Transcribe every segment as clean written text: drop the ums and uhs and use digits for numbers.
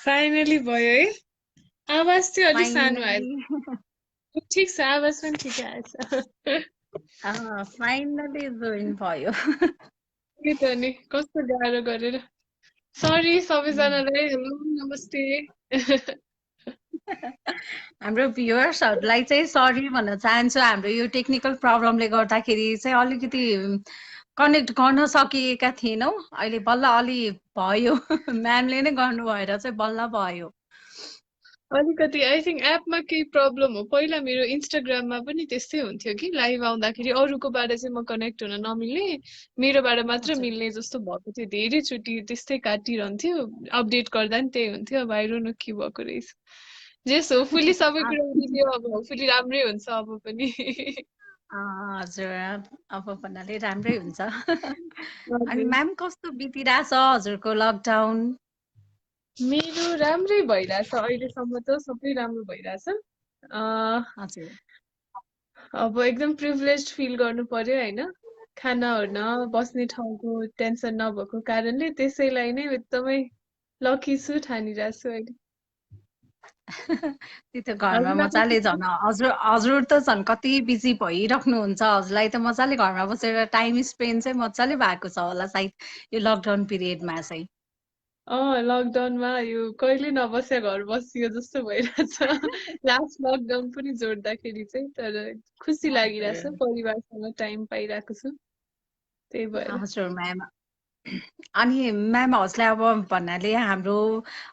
Finally भयो है। आवाज चाहिँ अलिक सानो आयो। फाइनली ठिक छ, आवाज पनि ठिकै आएछ। फाइनली जोइन भयो। के त नि कस्तो गाह्रो गरेर। सरी सबैजनालाई, हेलो नमस्ते। हाम्रो भ्युअर्सहरूलाई चाहिँ सरी भन्न चाहन्छु, हाम्रो यो टेक्निकल प्रब्लमले गर्दाखेरि चाहिँ अलिकति कनेक्ट गर्न सकिएका थिएनौँ। अहिले बल्ल अलि भयो, म्यामले नै गर्नु भएर चाहिँ बल्ल भयो। अलिकति आई थिङ्क एपमा केही प्रब्लम हो। पहिला मेरो इन्स्टाग्राममा पनि त्यस्तै हुन्थ्यो कि लाइभ आउँदाखेरि अरूकोबाट चाहिँ म कनेक्ट हुन नमिल्ने, मेरोबाट मात्र हजुर मिल्ने जस्तो भएको थियो। धेरैचोटि त्यस्तै काटिरहन्थ्यो, अपडेट गर्दा नि त्यही हुन्थ्यो। अब आई डोन्ट नो के भएको रहेछ। जेस होपफुली सबै कुरा मिल्यो, अब होपफुली राम्रै हुन्छ अब पनि। हजुर, अब भन्नाले राम्रै हुन्छ। अनि हजुर। म्याम कस्तो बितिरहेछ हजुरको लकडाउन? मेरो राम्रै भइरहेछ, अहिलेसम्म त सबै राम्रो भइरहेछ। हजुर अब एकदम प्रिभिलेज फिल गर्नु पर्यो होइन, खाना ओर्न बस्ने ठाउँको टेन्सन नभएको कारणले। त्यसैलाई नै एकदमै लकी छु ठानिरहेको छु अहिले। त्यही त घरमा हजुरलाई मजाले झन् हजुर हजुर त झन् कति बिजी भइराख्नुहुन्छ। हजुरलाई त मजाले घरमा बसेर टाइम स्पेन्ड चाहिँ मजाले भएको छ होला सायद यो लकडाउन पिरियडमा चाहिँ। लकडाउनमा यो कहिले नबस्या घर बसियो जस्तो भइरहेछ। लास्ट लकडाउन पनि जोड्दाखेरि चाहिँ। तर खुसी लागिरहेछ, हजुर परिवारसँग टाइम पाइरहेको छु, त्यही भएर। हजुर म्याम। अनि म्याम हजुरलाई अब भन्नाले हाम्रो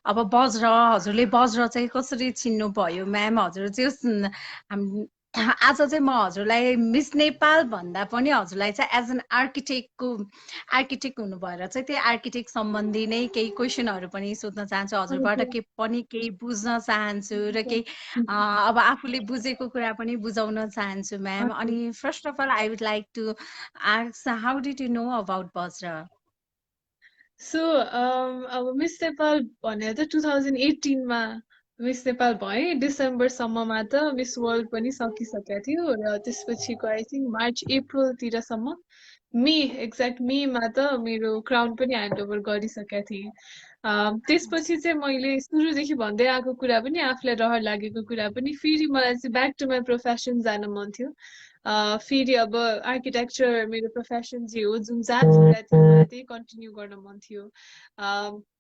अब वज्र, हजुरले वज्र चाहिँ कसरी चिन्नु भयो म्याम? हजुर चाहिँ आज चाहिँ म हजुरलाई मिस नेपाल भन्दा पनि हजुरलाई चाहिँ एज एन आर्किटेक्ट हुनु भएर चाहिँ त्यही आर्किटेक्ट सम्बन्धी नै केही क्वेसनहरू पनि सोध्न चाहन्छु, हजुरबाट हजुर। के पनि केही बुझ्न चाहन्छु र केही अब आफूले बुझेको कुरा पनि बुझाउन चाहन्छु म्याम। हजुर। अनि first of all I would like to ask, how did you know about Vajra? So अब मिस नेपाल भनेर त 2018मा मिस नेपाल भएँ। डिसेम्बरसम्ममा त मिस वर्ल्ड पनि सकिसकेको थियो र त्यसपछिको आई थिङ्क मार्च अप्रिलतिरसम्म, मे एक्ज्याक्ट मेमा त मेरो क्राउन पनि ह्यान्ड ओभर गरिसकेको थिएँ। त्यसपछि चाहिँ मैले सुरुदेखि भन्दै आएको कुरा पनि, आफूलाई रहर लागेको कुरा पनि, फेरि मलाई चाहिँ ब्याक टु माई प्रोफेसन जान मन थियो। फेरि अब आर्किटेक्चर मेरो प्रोफेसन जे हो, जुन जहाँ छोडेको थियो मलाई त्यही कन्टिन्यू गर्न मन थियो।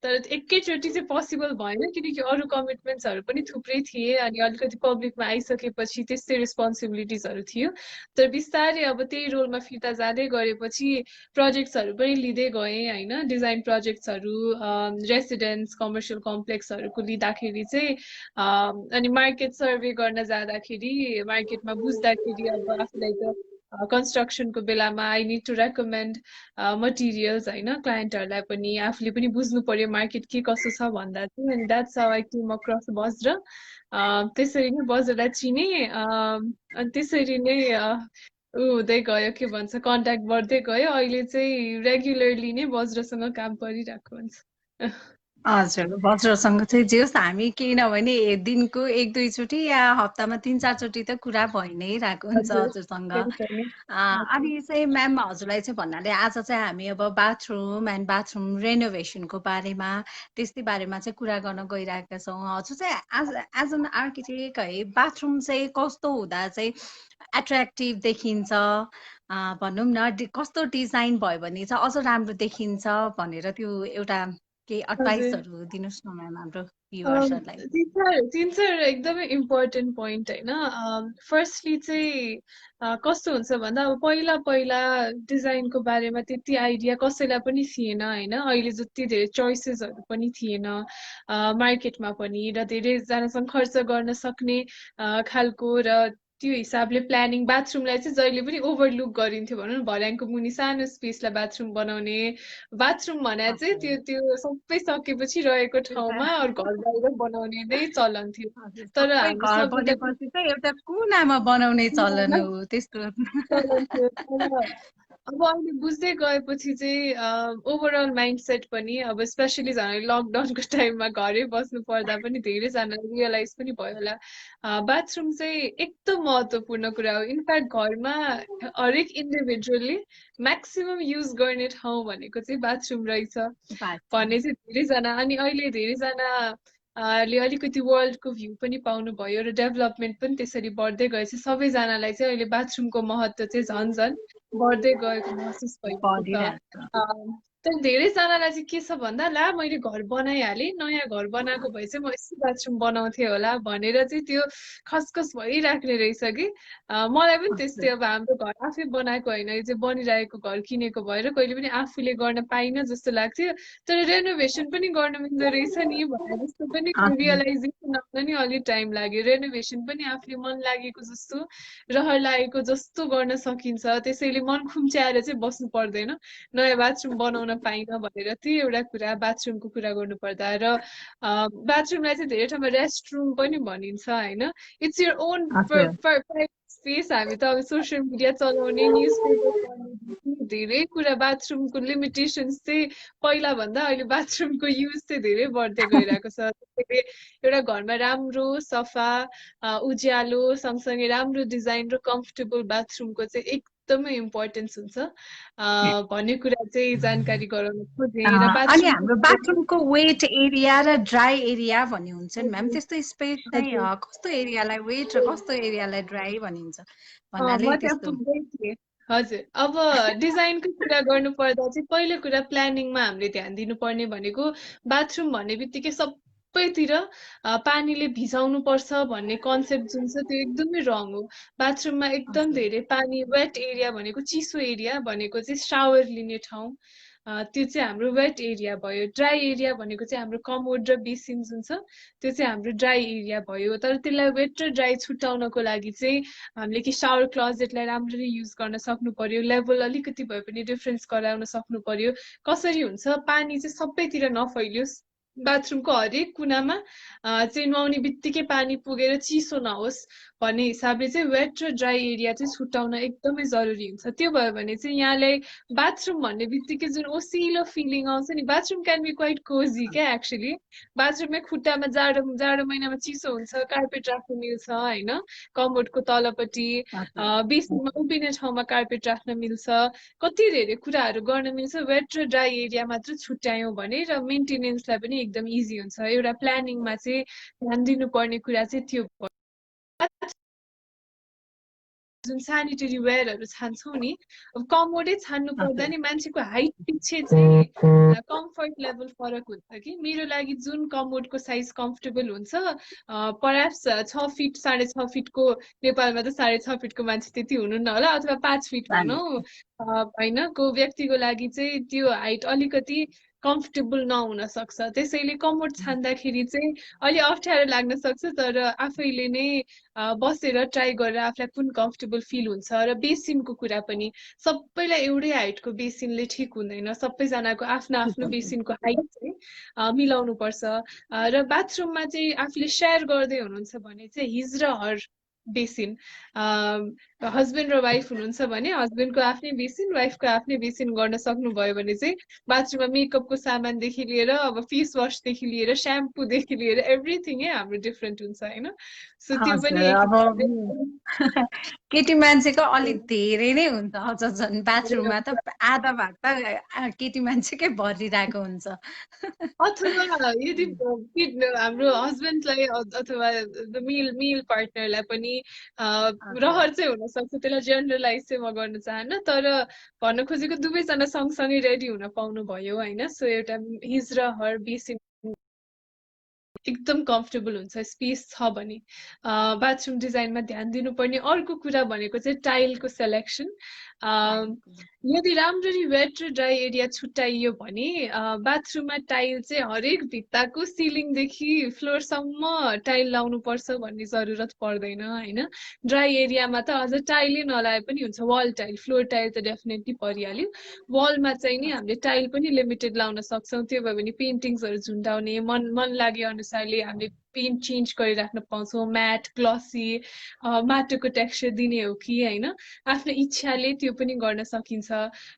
तर एकैचोटि चाहिँ पोसिबल भएन, किनकि अरू कमिटमेन्ट्सहरू पनि थुप्रै थिए अनि अलिकति पब्लिकमा आइसकेपछि त्यस्तै रेस्पोन्सिबिलिटिजहरू थियो। तर बिस्तारै अब त्यही रोलमा फिर्ता जाँदै गएपछि प्रोजेक्ट्सहरू पनि लिँदै गएँ होइन, डिजाइन प्रोजेक्ट्सहरू, रेसिडेन्स कमर्सियल कम्प्लेक्सहरूको लिँदाखेरि चाहिँ अनि मार्केट सर्वे गर्न जाँदाखेरि, मार्केटमा बुझ्दाखेरि अब आफूलाई त कन्स्ट्रक्सनको बेलामा I need to recommend materials होइन, क्लाइन्टहरूलाई पनि आफूले पनि बुझ्नु पर्यो मार्केट के कसो छ भन्दा चाहिँ। अनि that's how I came across वज्र। त्यसरी नै वज्रलाई चिने। अनि त्यसरी नै ऊ हुँदै गयो, के भन्छ, कन्ट्याक्ट बढ्दै गयो। अहिले चाहिँ रेगुलरली नै वज्रसँग काम परिरहेको हुन्छ। हजुर, वज्रसँग चाहिँ जे होस् हामी केही नभने दिनको 1-2 चोटि या हप्तामा 3-4 चोटि त कुरा भइ नै रहेको हुन्छ हजुर, हजुरसँग। टेन्सन नै। हजुर। अनि चाहिँ म्याम हजुरलाई चाहिँ भन्नाले आज चाहिँ हामी अब बाथरुम एन्ड बाथरुम रेनोभेसनको बारेमा, त्यस्तै बारेमा चाहिँ कुरा गर्न गइरहेका छौँ। हजुर चाहिँ एज एन आर्किटेक्ट है, बाथरुम चाहिँ कस्तो हुँदा चाहिँ एट्र्याक्टिभ देखिन्छ, भनौँ न कस्तो डिजाइन भयो भने चाहिँ अझ राम्रो देखिन्छ भनेर त्यो एउटा केही हजुर। एडभाइसहरू दिनुहोस् न म्याम हाम्रो भ्युअर्सहरूलाई। तिन चार एकदमै इम्पोर्टेन्ट पोइन्ट होइन। फर्स्टली चाहिँ कस्तो हुन्छ भन्दा, अब पहिला पहिला डिजाइनको बारेमा त्यति आइडिया कसैलाई पनि थिएन होइन। अहिले जति धेरै चोइसेसहरू पनि थिएन मार्केटमा पनि, र धेरैजनासँग खर्च गर्न सक्ने खालको, र त्यो हिसाबले प्लानिङ, बाथरुमलाई चाहिँ जहिले पनि ओभरलुक गरिन्थ्यो भनौँ न। भर्याङको मुनि सानो स्पेसलाई बाथरुम बनाउने, बाथरुम भने चाहिँ हजुर त्यो त्यो सबै सकेपछि रहेको त्यो त ठाउँमा अरू घर बाहिर बनाउने नै चलन थियो। हजुर, तर सबै हाम्रो घर सभ्यता बनेपछि चाहिँ एउटा कुनामा बनाउने चलन हो त्यस्तो। चलन थियो। अब अहिले बुझ्दै गएपछि चाहिँ ओभरअल माइन्डसेट पनि अब स्पेसली झन् लकडाउनको टाइममा घरै बस्नु पर्दा पनि धेरैजनालाई रियलाइज पनि भयो होला बाथरुम चाहिँ एकदम महत्त्वपूर्ण कुरा हो इनफ्याक्ट घरमा हरेक इन्डिभिजुअलले म्याक्सिमम युज गर्ने ठाउँ भनेको चाहिँ बाथरुम रहेछ बाथरुम। भन्ने चाहिँ धेरैजना अनि अहिले धेरैजना ले अलिकति वर्ल्डको भ्यू पनि पाउनुभयो र डेभलपमेन्ट पनि त्यसरी बढ्दै गएछ सबैजनालाई चाहिँ अहिले बाथरुमको महत्त्व चाहिँ झन् झन् बढ्दै गएको महसुस भइरहेको छ बढिरहेको तर धेरैजनालाई चाहिँ के छ भन्दा ला मैले घर बनाइहालेँ नयाँ घर बनाएको भए चाहिँ म यस्तो बाथरुम बनाउँथेँ होला भनेर चाहिँ त्यो खसखस भइराख्ने रहेछ कि मलाई पनि त्यस्तै अब हाम्रो घर आफै बनाएको होइन यो चाहिँ बनिरहेको घर किनेको भएर कहिले पनि आफूले गर्न पाइनँ जस्तो लाग्थ्यो तर रेनोभेसन पनि गर्न मिल्दो रहेछ नि भनेर जस्तो पनि हजुर रियलाइजेसन आउन नि अलिक टाइम लाग्यो रेनोभेसन पनि आफूले मन लागेको जस्तो रहर लागेको जस्तो गर्न सकिन्छ त्यसैले मन खुम्च्याएर चाहिँ बस्नु पर्दैन नयाँ बाथरुम बनाउन पाइन भनेर त्यो एउटा कुरा बाथरुमको कुरा गर्नु पर्दा र बाथरुमलाई चाहिँ धेरै ठाउँमा रेस्ट रुम पनि भनिन्छ होइन इट्स यर ओन हजुर प्राइभेट स्पेस हामी त अब सोसियल मिडिया चलाउने न्युज पेपर पढ्ने धेरै कुरा बाथरुमको लिमिटेसन्स चाहिँ पहिला भन्दा अहिले बाथरुमको युज चाहिँ धेरै बढ्दै गइरहेको छ त्यसैले एउटा घरमा राम्रो सफा उज्यालो सँगसँगै राम्रो डिजाइन र कम्फर्टेबल बाथरुमको चाहिँ एकदमै इम्पोर्टेन्स हुन्छ भन्ने कुरा चाहिँ जानकारी गराउन खोजेँ र अनि हाम्रो बाथरुमको बाथरुमको वेट एरिया र ड्राई एरिया भन्ने हुन्छ नि म्याम त्यस्तो स्पेस चाहिँ हजुर कस्तो एरियालाई वेट र कस्तो एरियालाई ड्राई भनिन्छ भन्नाले म त्यहाँ त्यस्तो पुग्दै थिएँ हजुर अब डिजाइनको कुरा गर्नु पर्दा चाहिँ पहिलो कुरा प्लानिङमा हामीले ध्यान दिनुपर्ने भनेको बाथरुम भन्ने बित्तिकै सबैतिर पानीले भिजाउनु पर्छ भन्ने कन्सेप्ट जुन छ त्यो एकदमै रङ हो बाथरुममा एकदम हजुर धेरै पानी वेट एरिया भनेको चिसो एरिया भनेको चाहिँ सावर लिने ठाउँ त्यो चाहिँ हाम्रो वेट एरिया भयो ड्राई एरिया भनेको चाहिँ हाम्रो कमोड र बेसिन जुन छ त्यो चाहिँ हाम्रो ड्राई एरिया भयो तर त्यसलाई वेट र ड्राई छुट्याउनको लागि चाहिँ हामीले कि सावर क्लोजेटलाई राम्ररी युज गर्न सक्नु पर्यो लेभल अलिकति भए पनि डिफरेन्स गराउन सक्नु पर्यो कसरी हुन्छ पानी चाहिँ सबैतिर नफैलियोस् बाथरुमको हरेक कुनामा चाहिँ नुहाउने बित्तिकै पानी पुगेर चिसो नहोस् भन्ने हिसाबले चाहिँ वेट र ड्राई एरिया चाहिँ छुट्याउन एकदमै जरुरी हुन्छ त्यो भयो भने चाहिँ यहाँलाई बाथरुम भन्ने बित्तिकै जुन ओसिलो फिलिङ आउँछ नि bathroom can be quite cosy क्या एक्चुली बाथरुममै खुट्टामा जाडो जाडो महिनामा चिसो हुन्छ कार्पेट राख्न मिल्छ होइन कमोडको तलपट्टि हजुर बेसिनमा उभिने ठाउँमा कार्पेट राख्न मिल्छ कति धेरै कुराहरू गर्न मिल्छ वेट र ड्राई एरिया मात्र छुट्यायौँ भने र मेन्टेनेन्सलाई पनि एकदम इजी हुन्छ एउटा प्लानिङमा चाहिँ ध्यान दिनुपर्ने कुरा चाहिँ त्यो जुन सेनिटरी वेयरहरू छान्छौँ नि अब कमोडै छान्नु पर्दा नि मान्छेको हाइट पछि चाहिँ कम्फर्ट लेभल फरक हुन्छ कि मेरो लागि जुन कमोडको साइज कम्फर्टेबल हुन्छ पर्याप्स 6 फिट 6.5 फिटको नेपालमा त 6.5 फिटको मान्छे त्यति हुनुहुन्न होला अथवा 5 फिट भनौँ होइन को व्यक्तिको लागि चाहिँ त्यो हाइट अलिकति कम्फर्टेबल नहुन सक्छ त्यसैले कमोड छान्दाखेरि चाहिँ अलि अप्ठ्यारो लाग्न सक्छ तर आफैले नै बसेर ट्राई गरेर आफूलाई कुन कम्फर्टेबल फिल हुन्छ र बेसिनको कुरा पनि सबैलाई एउटै हाइटको बेसिनले ठिक हुँदैन सबैजनाको आफ्नो आफ्नो बेसिनको हाइट चाहिँ मिलाउनु पर्छ र बाथरुममा चाहिँ आफूले सेयर गर्दै हुनुहुन्छ भने चाहिँ हिज र हर बेसिन हस्बेन्ड र वाइफ हुनुहुन्छ भने हस्बेन्डको आफ्नै बेसिन वाइफको आफ्नै बेसिन गर्न सक्नुभयो भने चाहिँ बाथरुममा मेकअपको सामानदेखि लिएर अब फेस वासदेखि लिएर स्याम्पूदेखि लिएर एभ्रिथिङै हाम्रो डिफ्रेन्ट हुन्छ होइन सो त्यो पनि हजुर एक अब केटी मान्छेको अलिक धेरै नै हुन्छ अझ झन् बाथरुममा त आधा भाग त केटी मान्छेकै भरिरहेको हुन्छ अथवा यदि हाम्रो हस्बेन्डलाई अथवा मेल मेल पार्टनरलाई पनि हजुर रहर चाहिँ हुनसक्छ त्यसलाई जेनरलाइज चाहिँ म गर्न चाहन्न तर भन्न खोजेको दुवैजना सँगसँगै रेडी हुन पाउनु भयो होइन सो एउटा हिज र हर बेसिन एकदम कम्फर्टेबल हुन्छ स्पेस छ भने बाथरुम डिजाइनमा ध्यान दिनुपर्ने अर्को कुरा भनेको चाहिँ टाइलको सेलेक्सन यदि राम्ररी वेट र ड्राई एरिया छुट्याइयो भने बाथरुममा टाइल चाहिँ हरेक भित्ताको सिलिङदेखि फ्लोरसम्म टाइल लाउनु पर्छ भन्ने जरुरत पर्दैन होइन ड्राई एरियामा त अझ टाइलै नलाए पनि हुन्छ वाल टाइल फ्लोर टाइल त डेफिनेटली परिहाल्यो वालमा चाहिँ नि हामीले टाइल पनि लिमिटेड लाउन सक्छौँ त्यो भयो भने पेन्टिङ्सहरू झुन्डाउने मन मन लागे अनुसारले हामीले पेन्ट चेन्ज गरिराख्न पाउँछौँ, म्याट ग्लसी माटोको टेक्सचर दिने हो कि होइन, आफ्नो इच्छाले त्यो पनि गर्न सकिन्छ।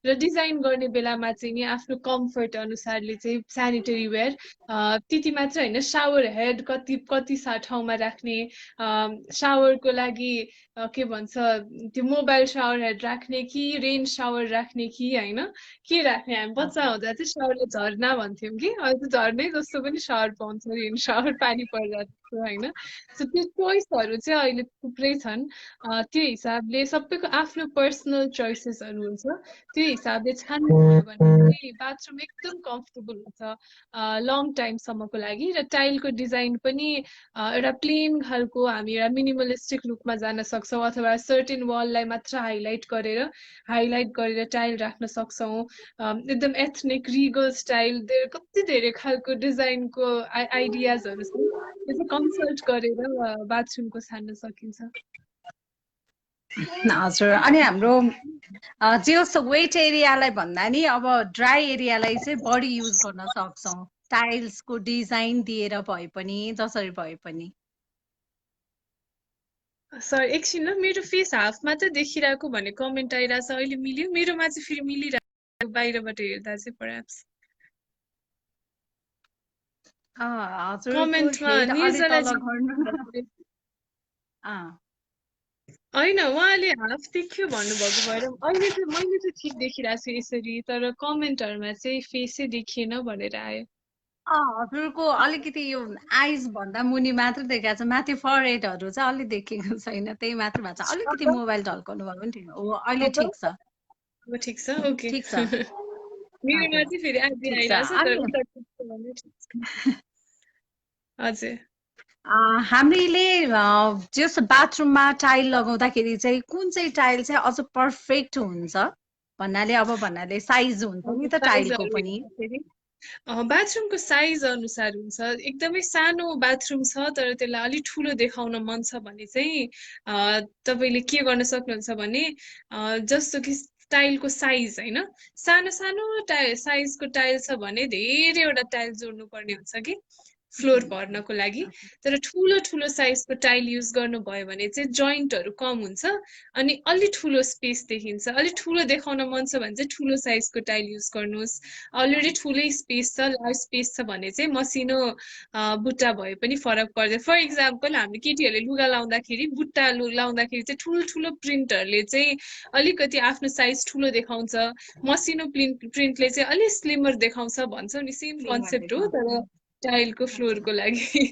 र डिजाइन गर्ने बेलामा चाहिँ नि आफ्नो कम्फर्ट अनुसारले चाहिँ सेनिटरी वेयर त्यति मात्र होइन, सावर हेड कति कति ठाउँमा राख्ने, सावरको लागि के भन्छ त्यो मोबाइल सावर हेड राख्ने कि रेन सावर राख्ने कि होइन, के राख्ने। हामी बच्चा हुँदा चाहिँ सावरले झर्ना भन्थ्यौँ कि अहिले त झर्नै जस्तो पनि सावर पाउँछ, रेन सावर पानी पर्दा होइन। सो त्यो चोइसहरू चाहिँ अहिले थुप्रै छन्। त्यो हिसाबले सबैको आफ्नो पर्सनल चोइसेसहरू हुन्छ, त्यो हिसाबले छान्नुभयो भने चाहिँ बाथरुम एकदम कम्फर्टेबल हुन्छ लङ टाइमसम्मको लागि। र टाइलको डिजाइन पनि एउटा प्लेन खालको हामी एउटा मिनिमलिस्टिक लुकमा जान सक्छौँ, अथवा सर्टेन वाललाई मात्र हाइलाइट गरेर टाइल राख्न सक्छौँ। एकदम एथनिक रिगल स्टाइल कति धेरै खालको डिजाइनको आइडियाजहरू छन्, त्यो चाहिँ कन्सल्ट गरेर बाथरुमको छान्न सकिन्छ। हजुर, अनि हाम्रो जे वेट एरियालाई भन्दा नि अब ड्राई एरियालाई चाहिँ बढी युज गर्न सक्छौँ, टाइल्सको डिजाइन दिएर भए पनि जसरी भए पनि। सर एकछिन ल, मेरो फेस हाफ मात्र देखिरहेको भन्ने कमेन्ट आइरहेछ, अहिले मिल्यो? मेरोमा चाहिँ फेरि मिलिरहेको बाहिरबाट हेर्दा चाहिँ पर्याप्स। हजुरको हेड अलि तल गर्नु। होइन, उहाँले हाफ देखियो भन्नुभएको भएर अहिले चाहिँ मैले चाहिँ ठिक देखिरहेको छु यसरी, तर कमेन्टहरूमा चाहिँ फेसै देखिएन भनेर आयो। हजुरको अलिकति यो आइज भन्दा मुनि मात्र देखाएको छ, माथि फरहेडहरू चाहिँ अलि देखेको छैन, त्यही मात्र भएको छ। अलिकति मोबाइल ढल्काउनु भयो भने ठिक हो, अहिले ठिक छ। अब ठिक छ, ओके। ठिक छ, मेरोमा चाहिँ फेरि आदि आइरहेछ, तर उता ठिक छ भने ठिक छ। हजुर, हामीले जस बाथरुममा टाइल लगाउँदाखेरि चाहिँ कुन चाहिँ टाइल चाहिँ अझ पर्फेक्ट हुन्छ भन्नाले साइज हुन्छ नि त टाइलको पनि। बाथरुमको साइज अनुसार हुन्छ। एकदमै सानो बाथरुम छ तर त्यसलाई अलिक ठुलो देखाउन मन छ भने चाहिँ तपाईँले के गर्न सक्नुहुन्छ भने जस्तो कि टाइलको साइज होइन, सानो सानो साइजको टाइल छ भने धेरैवटा टाइल जोड्नु पर्ने हुन्छ कि फ्लोर भर्नको लागि। तर ठुलो ठुलो साइजको टाइल युज गर्नुभयो भने चाहिँ जोइन्टहरू कम हुन्छ अनि अलि ठुलो स्पेस देखिन्छ। अलि ठुलो देखाउन मन छ भने चाहिँ ठुलो साइजको टाइल युज गर्नुहोस्। अलरेडी ठुलै स्पेस छ, लार्ज स्पेस छ भने चाहिँ मसिनो बुट्टा भए पनि फरक पर्दैन। फर इक्जाम्पल हामीले केटीहरूले लुगा लाउँदाखेरि बुट्टा लाउँदाखेरि चाहिँ ठुल्ठुलो प्रिन्टहरूले चाहिँ अलिकति आफ्नो साइज ठुलो देखाउँछ, मसिनो प्रिन्टले चाहिँ अलिक स्लिमर देखाउँछ भन्छौँ नि, सेम कन्सेप्ट हो तर टाइलको फ्लोरको लागि।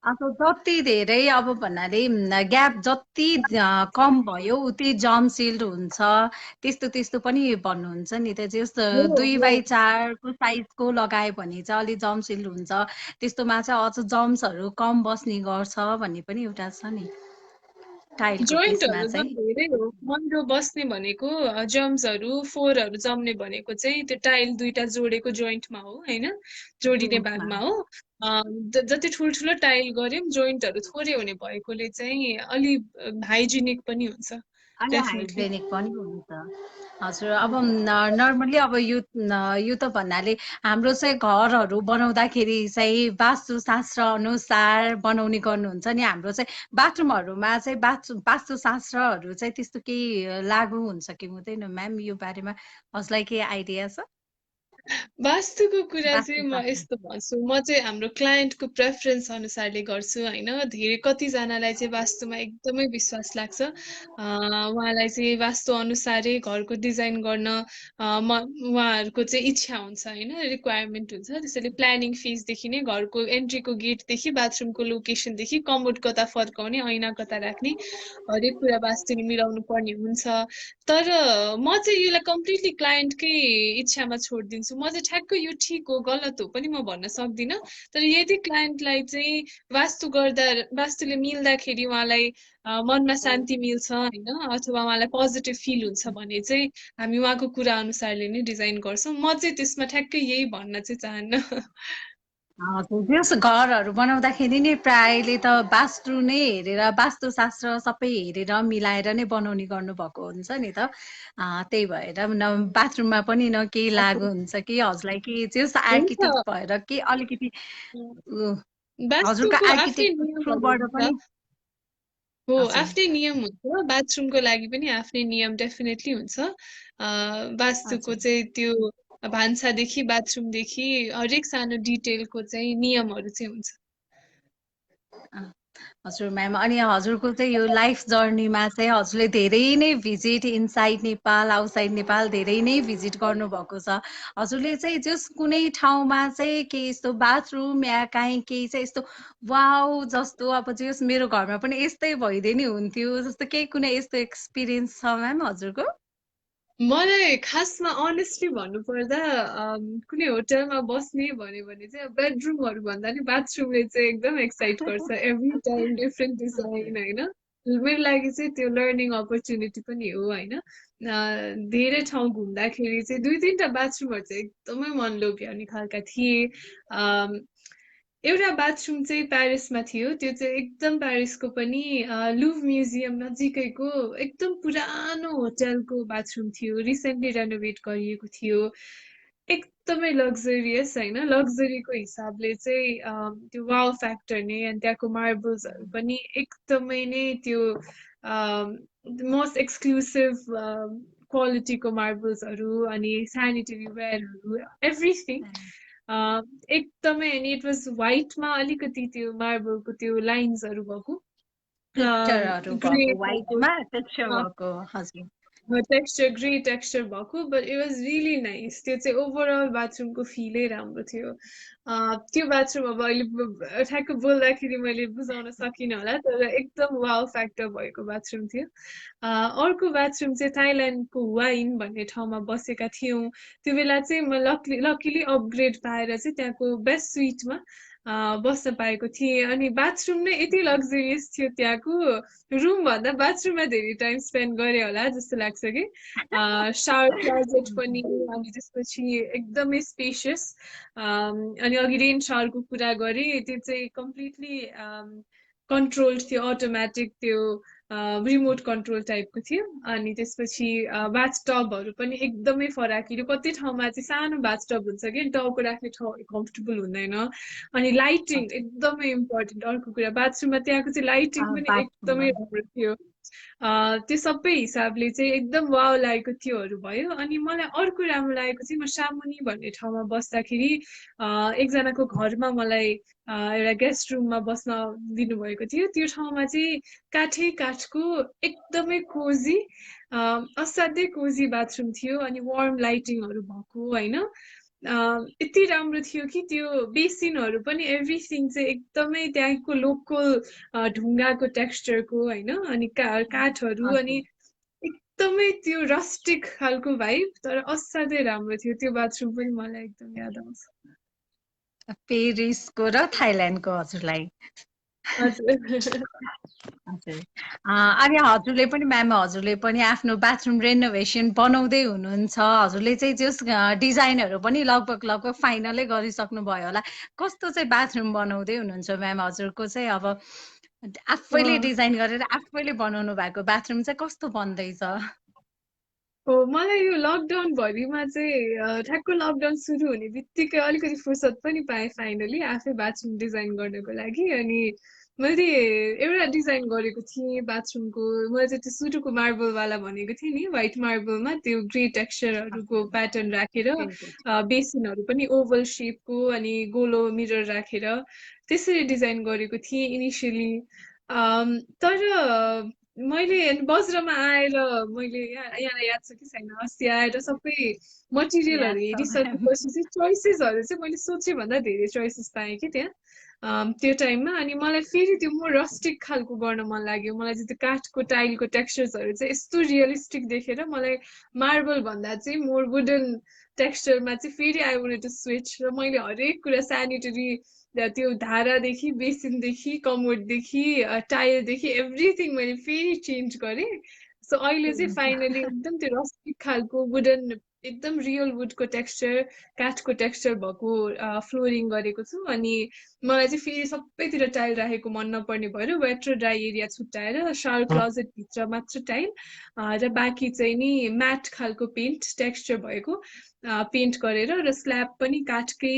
जति धेरै अब भन्नाले ग्याप जति कम भयो उति जम सिल्ड हुन्छ, त्यस्तो पनि भन्नुहुन्छ नि त। जस्तो 2x4 को साइजको लगायो भने चाहिँ अलि जम सिल्ड हुन्छ, त्यस्तोमा चाहिँ अझ जम्सहरू कम बस्ने गर्छ भन्ने पनि एउटा छ नि टाइलको केसमा जोइन्टहरू चाहिँ। धेरै हो, मैलो बस्ने भनेको जम्सहरू फोहोरहरू जम्ने भनेको चाहिँ त्यो टाइल दुईटा जोडेको जोइन्टमा हो होइन, जोडिने भागमा हो। जति ठुल्ठुलो टाइल गर्यौँ जोइन्टहरू थोरै हुने भएकोले चाहिँ अलि हाइजिनिक पनि हुन्छ। हाइजेनिक पनि हुन्छ। हजुर, अब नर्मली अब यो त भन्नाले हाम्रो चाहिँ घरहरू बनाउँदाखेरि चाहिँ वास्तुशास्त्र अनुसार बनाउने गर्नुहुन्छ नि। हाम्रो चाहिँ बाथरुमहरूमा चाहिँ वास्तुशास्त्रहरू चाहिँ त्यस्तो केही लागु हुन्छ कि हुँदैन म्याम? यो बारेमा हजुरलाई केही आइडिया छ? वास्तुको कुरा चाहिँ म यस्तो भन्छु, म चाहिँ हाम्रो क्लायन्टको प्रेफरेन्स अनुसारले गर्छु होइन। धेरै कतिजनालाई चाहिँ वास्तुमा एकदमै विश्वास लाग्छ, उहाँलाई चाहिँ वास्तु अनुसारै घरको डिजाइन गर्न उहाँहरूको चाहिँ इच्छा हुन्छ होइन, रिक्वायरमेन्ट हुन्छ। त्यसैले प्लानिङ फेजदेखि नै घरको एन्ट्रीको गेटदेखि बाथरुमको लोकेसनदेखि कमोड कता फर्काउने, ऐना कता राख्ने, हरेक कुरा वास्तुले मिलाउनु पर्ने हुन्छ। तर म चाहिँ यसलाई कम्प्लिटली क्लायन्टकै इच्छामा छोडिदिन्छु। म चाहिँ ठ्याक्कै यो ठिक हो गलत हो पनि म भन्न सक्दिनँ। तर यदि क्लायन्टलाई चाहिँ वास्तुले मिल्दाखेरि उहाँलाई मनमा शान्ति मिल्छ होइन, अथवा उहाँलाई पोजिटिभ फिल हुन्छ भने चाहिँ हामी उहाँको कुरा अनुसारले नै डिजाइन गर्छौँ। म चाहिँ त्यसमा ठ्याक्कै यही भन्न चाहिँ चाहन्न। त्यस घरहरू बनाउँदाखेरि नि प्रायले त वास्तु नै हेरेर, वास्तुशास्त्र सबै हेरेर मिलाएर नै बनाउने गर्नुभएको हुन्छ नि त। त्यही भएर बाथरुममा पनि न केही लागु हुन्छ कि हजुरलाई कि जस आर्किटेक्ट भएर के अलिकति हजुरको वास्तुको आफ्नै आर्किटेक्ट नियमहरू थ्रुबाट हुन्छ। पनि हो, हजुर आफ्नै नियम हुन्छ। बाथरुमको लागि पनि आफ्नै नियम डेफिनेटली हुन्छ। वास्तुको हजुर चाहिँ त्यो भान्सादेखि बाथरुमदेखि हरेक सानो डिटेलको चाहिँ नियमहरू चाहिँ हुन्छ। अ, हजुर म्याम, अनि हजुरको चाहिँ यो लाइफ जर्नीमा चाहिँ हजुरले धेरै नै visit inside Nepal outside Nepal धेरै नै भिजिट गर्नुभएको छ। हजुरले चाहिँ जस कुनै ठाउँमा चाहिँ केही यस्तो बाथरुम या काहीँ केही चाहिँ यस्तो वाउ जस्तो अब जस मेरो घरमा पनि यस्तै भइदिए नि हुन्थ्यो जस्तो केही कुनै यस्तो एक्सपिरियन्स छ म्याम हजुरको? मलाई खासमा अनेस्टली भन्नुपर्दा कुनै होटलमा बस्ने भन्यो भने चाहिँ बेडरुमहरू भन्दा नि बाथरुमले चाहिँ एकदम एक्साइट गर्छ। एभ्री टाइम डिफ्रेन्ट हजुर डिजाइन होइन। मेरो लागि चाहिँ त्यो लर्निङ अपर्च्युनिटी पनि हो होइन। धेरै ठाउँ घुम्दाखेरि चाहिँ दुई तिनवटा बाथरुमहरू चाहिँ एकदमै मन लोभ्याउने खालका थिए। एउटा बाथरुम चाहिँ प्यारिसमा थियो। त्यो चाहिँ एकदम प्यारिसको पनि लुभ म्युजियम नजिकैको एकदम पुरानो होटलको बाथरुम थियो। रिसेन्टली रेनोभेट गरिएको थियो। एकदमै लग्जरियस होइन। लग्जरीको हिसाबले चाहिँ त्यो वाउ फ्याक्टर नै अनि त्यहाँको मार्बल्सहरू पनि एकदमै नै त्यो मोस्ट एक्सक्लुसिभ क्वालिटीको मार्बल्सहरू अनि सेनिटरी वेयरहरू एभ्रिथिङ एकदमै। अनि इट वाज वाइटमा अलिकति त्यो मार्बलको त्यो लाइन्सहरू भएको टेक्स्चरहरू ग्रे भएको भएको व्हाइटमा टेक्स्चर भएको हजुर टेक्स्चर ग्रे टेक्स्चर भएको but it was really nice. त्यो चाहिँ ओभरअल बाथरुमको फिलै राम्रो थियो। त्यो बाथरुम अब अहिले ठ्याक्क बोल्दाखेरि मैले बुझाउन सकिनँ होला तर एकदम वाउ फ्याक्टर भएको बाथरुम थियो। अर्को बाथरुम चाहिँ थाइल्यान्डको वाइन भन्ने ठाउँमा बसेका थियौँ। त्यो बेला चाहिँ म लकिली अपग्रेड पाएर चाहिँ त्यहाँको बेस्ट स्विटमा बस्न पाएको थिएँ। अनि बाथरुम नै यति लग्जरियस थियो त्यहाँको। रुम भन्दा बाथरुममा धेरै टाइम स्पेन्ड गरेँ होला जस्तो लाग्छ कि। सावर क्लोजेट पनि अनि त्यसपछि एकदमै स्पेसियस। अनि अघि रेन सावरको कुरा गरेँ त्यो चाहिँ कम्प्लिटली कन्ट्रोल्ड थियो। अटोमेटिक त्यो रिमोट कन्ट्रोल टाइपको थियो। अनि त्यसपछि बाथ टबहरू पनि एकदमै फराकिलो। कति ठाउँमा चाहिँ सानो बाथ टब हुन्छ कि टाउको राख्ने ठाउँ कम्फर्टेबल हुँदैन। अनि लाइटिङ हजुर एकदमै इम्पोर्टेन्ट अर्को कुरा बाथरुममा त्यहाँको चाहिँ लाइटिङ पनि बाथरुममा एकदमै राम्रो थियो। त्यो सबै हिसाबले चाहिँ एकदम वाउ लागेको त्योहरू भयो। अनि मलाई अर्को राम्रो लागेको चाहिँ म सामुनी भन्ने ठाउँमा बस्दाखेरि एकजनाको घरमा मलाई एउटा गेस्ट रुममा बस्न दिनुभएको थियो। त्यो ठाउँमा चाहिँ काठको एकदमै कोजी असाध्यै कोजी बाथरुम थियो। अनि वार्म लाइटिङहरू भएको होइन। यति राम्रो थियो कि त्यो बेसिनहरू पनि एभ्रिथिङ चाहिँ एकदमै त्यहाँको लोकल ढुङ्गाको टेक्स्चरको होइन। अनि काठहरू अनि हजुर एकदमै त्यो रस्टिक खालको भाइब तर असाध्यै राम्रो थियो। त्यो बाथरुम पनि मलाई एकदम याद आउँछ। पेरिसको र थाइल्यान्डको हजुरलाई हजुर। हजुर अनि हजुरले पनि म्याम हजुरले पनि आफ्नो बाथरुम रेनोभेसन बनाउँदै हुनुहुन्छ। हजुरले चाहिँ जस डिजाइनहरू पनि लगभग लगभग फाइनलै गरिसक्नु भयो होला। कस्तो चाहिँ बाथरुम बनाउँदै हुनुहुन्छ म्याम हजुरको चाहिँ अब आफैले डिजाइन गरेर आफैले बनाउनु भएको बाथरुम चाहिँ कस्तो बन्दैछ? हो, मलाई यो लकडाउन भरिमा चाहिँ ठ्याक्क लकडाउन सुरु हुने बित्तिकै अलिकति फुर्सद पनि पाएँ फाइनली आफै बाथरुम डिजाइन गर्नको लागि। अनि मैले एउटा डिजाइन गरेको थिएँ बाथरुमको। मैले चाहिँ त्यो सुरुको मार्बलवाला भनेको थिएँ नि व्हाइट मार्बलमा त्यो ग्रे टेक्स्चरहरूको हजुर प्याटर्न राखेर great। बेसिनहरू पनि ओभल सेपको अनि गोलो मिरर राखेर त्यसरी डिजाइन गरेको थिएँ इनिसियली। तर मैले बज्रमा आएर मैले यहाँलाई याद छ कि छैन अस्ति आएर सबै मटेरियलहरू याद छ म्याम। हेरिसकेपछि चाहिँ चोइसेसहरू चाहिँ मैले सोचे भन्दा धेरै चोइसेस पाएँ कि त्यहाँ त्यो टाइममा। अनि मलाई फेरि त्यो मोर रस्टिक खालको गर्न मन लाग्यो। मलाई चाहिँ त्यो काठको टाइलको टेक्स्चर्सहरू चाहिँ यस्तो रियलिस्टिक देखेर मलाई मार्बल भन्दा चाहिँ मोर वुडन टेक्स्चरमा चाहिँ फेरि आई वान्टेड टु स्विच। र मैले हरेक कुरा सेनिटरी त्यो धारादेखि बेसिनदेखि कमोडदेखि टायरदेखि एभ्रिथिङ मैले फेरि चेन्ज गरेँ। सो अहिले चाहिँ फाइनली एकदम त्यो रस्टिक खालको वुडन एकदम रियल वुडको टेक्स्चर काठको टेक्स्चर भएको फ्लोरिङ गरेको छु। अनि मलाई चाहिँ फेरि सबैतिर टाइल राखेको मन नपर्ने भएर वेट र ड्राई एरिया छुट्याएर शावर क्लोजेट भित्र मात्र टाइल र बाँकी चाहिँ नि म्याट खालको पेन्ट टेक्स्चर भएको पेन्ट गरेर र स्ल्याब पनि काठकै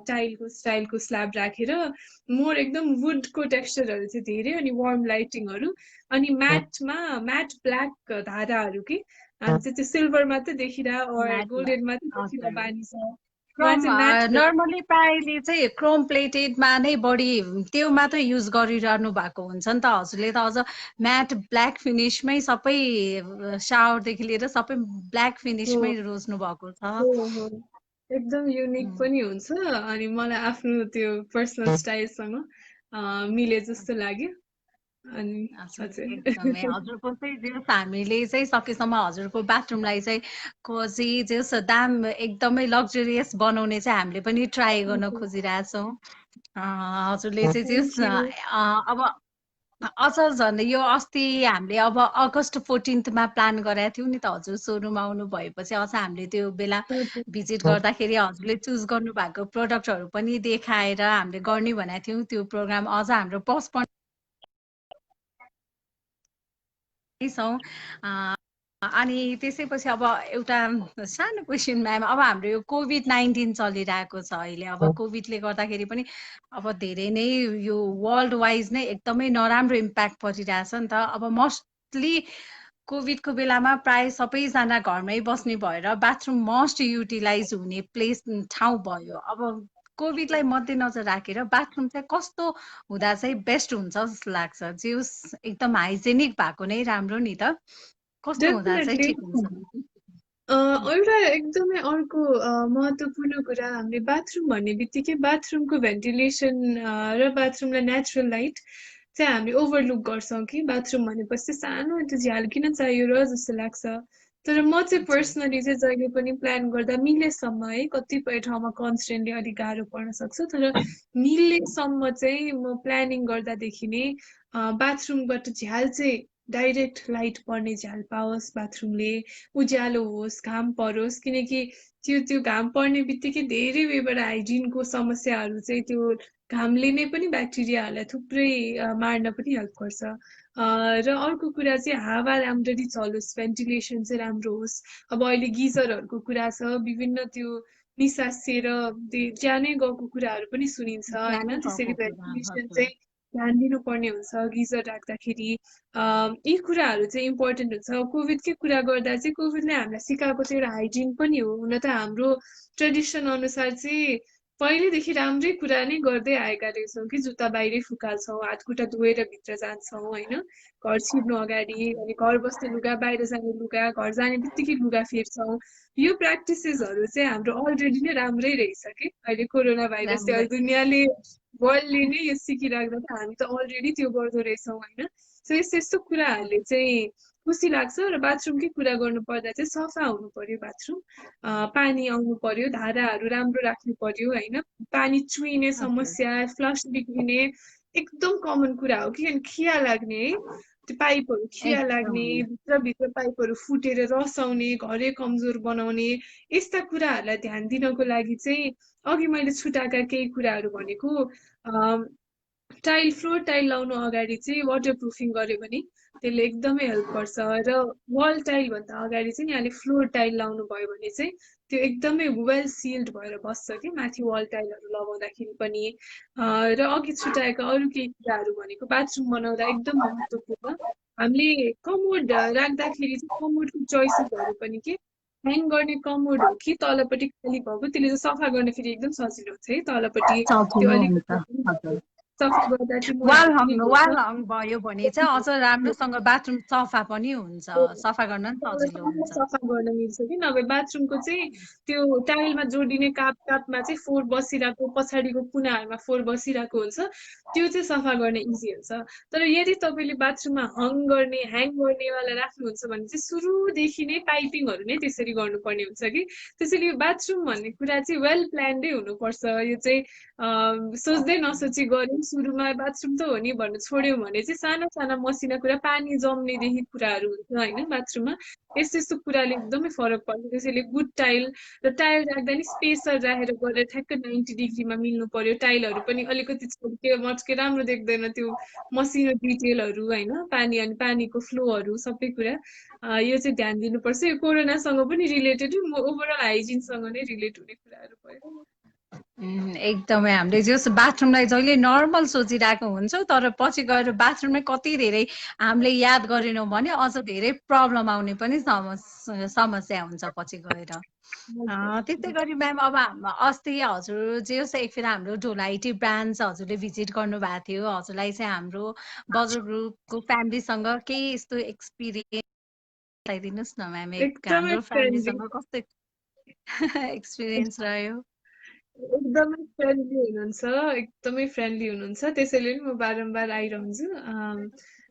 टाइलको स्टाइलको स्ल्याब राखेर मोर एकदम वुडको टेक्सचरहरू चाहिँ धेरै अनि वार्म लाइटिङहरू अनि म्याट ब्ल्याक धाराहरू कि हामी चाहिँ त्यो सिल्भरमा त देखिरह म्याट गोल्डनमा त देखिरह हजुर बानी छ उहाँ क्रोम चाहिँ म्याट नर्मली प्रायले चाहिँ क्रोम प्लेटेडमा नै बढी त्यो मात्रै युज गरिरहनु भएको हुन्छ नि त हजुरले त अझ म्याट ब्ल्याक फिनिसमै सबै सावरदेखि लिएर सबै ब्ल्याक हो फिनिसमै रोज्नु भएको छ हो हो एकदम युनिक पनि हुन्छ अनि मलाई आफ्नो त्यो पर्सनल स्टाइलसँग मिले जस्तो लाग्यो अनि एकदमै हजुर हजुरको चाहिँ जस हामीले चाहिँ सकेसम्म हजुरको बाथरुमलाई चाहिँ खोजी जस दाम एकदमै लग्जरियस बनाउने चाहिँ हामीले पनि ट्राई गर्न खोजिरहेछौँ हजुरले चाहिँ जस थ्याङ्क यू अब अझ झन् यो अस्ति हामीले अब अगस्त 14मा प्लान गरेका थियौँ नि त हजुर सोरुम आउनु भएपछि अझ हामीले त्यो बेला हजुर भिजिट गर्दाखेरि हजुरले चुज गर्नु भएको प्रडक्टहरू पनि देखाएर हामीले गर्ने भनेको थियौँ त्यो प्रोग्राम अझ हाम्रो पोस्टपोन छौँ अनि त्यसैपछि अब एउटा सानो क्वेसन म्याम अब हाम्रो यो कोभिड-19 चलिरहेको छ अहिले अब कोभिडले गर्दाखेरि पनि अब धेरै नै यो वर्ल्ड वाइज नै एकदमै नराम्रो इम्प्याक्ट परिरहेछ नि त अब मोस्टली कोभिडको बेलामा प्राय सबैजना घरमै बस्ने भएर बाथरुम मस्ट युटिलाइज हुने प्लेस ठाउँ भयो अब कोभिडलाई मध्यनजर राखेर बाथरुम चाहिँ कस्तो हुँदा चाहिँ बेस्ट हुन्छ जस्तो लाग्छ जे एकदम हाइजेनिक भएको नै राम्रो नि त कस्तो हुँदा चाहिँ डेफिनेटली ठिक हुन्छ एउटा एकदमै अर्को महत्त्वपूर्ण कुरा हामीले बाथरुम भन्ने बित्तिकै बाथरुमको भेन्टिलेसन र बाथरुमलाई नेचुरल लाइट चाहिँ हामीले ओभरलुक गर्छौँ कि बाथरुम भनेपछि सानो त्यो झ्याल किन चाहियो र जस्तो लाग्छ तर म चाहिँ पर्सनली चाहिँ जहिले पनि प्लान गर्दा मिलेसम्म है कतिपय ठाउँमा कन्सटेन्टली अलिक गाह्रो पर्न सक्छ तर मिलेसम्म चाहिँ म प्लानिङ गर्दादेखि नै बाथरुमबाट झ्याल चाहिँ डाइरेक्ट लाइट पर्ने झ्याल पाओस् बाथरुमले उज्यालो होस् घाम परोस् किनकि त्यो घाम पर्ने बित्तिकै धेरै वेबाट हाइजिनको समस्याहरू चाहिँ त्यो घामले नै पनि ब्याक्टेरियाहरूलाई थुप्रै मार्न पनि हेल्प गर्छ र अर्को कुरा चाहिँ हावा राम्ररी चलोस् भेन्टिलेसन चाहिँ राम्रो होस् अब अहिले गिजरहरूको कुरा छ विभिन्न त्यो निसासिएर ज्यानै गएको कुराहरू पनि सुनिन्छ होइन जानै गएको त्यसरी कुरा भेन्टिलेसन हजुर चाहिँ ध्यान दिनुपर्ने हुन्छ गिजर राख्दाखेरि यी कुराहरू चाहिँ इम्पोर्टेन्ट हुन्छ कोभिडकै कुरा गर्दा चाहिँ कोभिडले हामीलाई सिकाएको चाहिँ एउटा हाइजिन पनि हो हुन त हाम्रो ट्रेडिसन अनुसार चाहिँ पहिलेदेखि राम्रै कुरा नै गर्दै आएका रहेछौँ कि जुत्ता बाहिरै फुकाल्छौँ हातखुट्टा धोएर भित्र जान्छौँ होइन घर छिर्नु अगाडि अनि घर बस्ने लुगा बाहिर जाने लुगा घर जाने बित्तिकै लुगा फेर्छौँ यो प्र्याक्टिसेसहरू चाहिँ हाम्रो अलरेडी नै राम्रै रहेछ कि अहिले कोरोना भाइरसले राम्रै अहिले दुनियाँले वर्ल्डले नै यो सिकिराख्दा त हामी त अलरेडी त्यो गर्दो रहेछौँ होइन सो यस्तो यस्तो कुराहरूले चाहिँ खुसी लाग्छ र बाथरुमकै कुरा गर्नु पर्दा चाहिँ सफा हुनु पर्यो बाथरुम पानी आउनु पर्यो धाराहरू राम्रो राख्नु पर्यो होइन पानी चुहिने हजुर समस्या फ्लस बिग्रिने एकदम कमन कुरा हो कि खिया लाग्ने है त्यो पाइपहरू खिया लाग्ने एकदम भित्रभित्र पाइपहरू फुटेर रस आउने घरै कमजोर बनाउने यस्ता कुराहरूलाई ध्यान दिनको लागि चाहिँ अघि मैले छुटाएका केही कुराहरू भनेको फ्लोर टाइल लाउनु अगाडि चाहिँ वाटर प्रुफिङ गर्यो भने त्यसले एकदमै हेल्प गर्छ र वाल टाइल भन्दा अगाडि चाहिँ यहाँले फ्लोर टाइल लाउनु भयो भने चाहिँ त्यो एकदमै वेल सिल्ड भएर बस्छ कि माथि वाल टाइलहरू लगाउँदाखेरि पनि र अघि छुट्याएका अरू केही कुराहरू भनेको बाथरुम बनाउँदा एकदम महत्त्वपूर्ण हामीले कमोड राख्दाखेरि चाहिँ कमोडको चोइसेसहरू पनि के ह्याङ गर्ने कमोड हो कि तलपट्टि खाली भएको त्यसले चाहिँ सफा गर्न फेरि एकदम सजिलो हुन्छ है तलपट्टि त्यो सजिलो अलिक हुन्छ हजुर सफा गर्दा चाहिँ वाल मैलाहरू पनि हङ वाल गएर हङ भयो भने चाहिँ अझ राम्रोसँग बाथरुम सफा पनि हुन्छ सफा गर्न पनि सजिलो तलबाट हुन्छ सफा गर्न मिल्छ कि नभए बाथरुमको चाहिँ त्यो टाइलमा जोडिने काप कापमा चाहिँ फोहोर बसिरहेको पछाडिको कुनाहरूमा फोहोर बसिरहेको हुन्छ त्यो चाहिँ सफा गर्न इजी हुन्छ तर यदि तपाईँले बाथरुममा ह्याङ गर्नेवाला राख्नुहुन्छ भने चाहिँ सुरुदेखि नै पाइपिङहरू नै त्यसरी गर्नुपर्ने हुन्छ कि त्यसैले यो बाथरुम भन्ने कुरा चाहिँ वेल प्लान्डै हुनुपर्छ यो चाहिँ सोच्दै नसोची गरे सुरुमा बाथरुम त हो नि भन्नु छोड्यौँ भने चाहिँ साना साना मसिना कुरा पानी जम्नेदेखि कुराहरू हुन्छ होइन बाथरुममा यस्तो यस्तो कुराले एकदमै फरक पर्छ त्यसैले गुड टाइल र टाइल राख्दा नि स्पेसर राखेर गरेर ठ्याक्क 90 डिग्रीमा मिल्नु पर्यो टाइलहरू पनि अलिकति छोड्के मच्के राम्रो देख्दैन त्यो मसिनो डिटेलहरू होइन पानी अनि पानीको फ्लोहरू सबै कुरा यो चाहिँ ध्यान दिनुपर्छ यो कोरोनासँग पनि रिलेटेड ओभरअल हाइजिनसँग नै रिलेट हुने कुराहरू भयो एकदमै हामीले जस बाथरुमलाई जहिले नर्मल सोचिरहेको हुन्छौँ तर पछि गएर बाथरुममै कति धेरै हामीले याद गरेनौँ भने अझ धेरै प्रब्लम आउने पनि समस्या हुन्छ पछि गएर त्यस्तै गरी म्याम अब अस्ति हजुर जे होस् एकफेर हाम्रो ढोलाइटी ब्रान्च हजुरले भिजिट गर्नुभएको थियो हजुरलाई चाहिँ हाम्रो बजार ग्रुपको फ्यामिलीसँग केही यस्तो एक्सपिरियन्स बताइदिनुहोस् न म्याम एकदमै हाम्रो फ्यामिलीसँग कस्तो एक्सपिरियन्स रह्यो एकदमै फ्रेन्डली हुनुहुन्छ एकदमै फ्रेन्डली हुनुहुन्छ त्यसैले नि म बारम्बार आइरहन्छु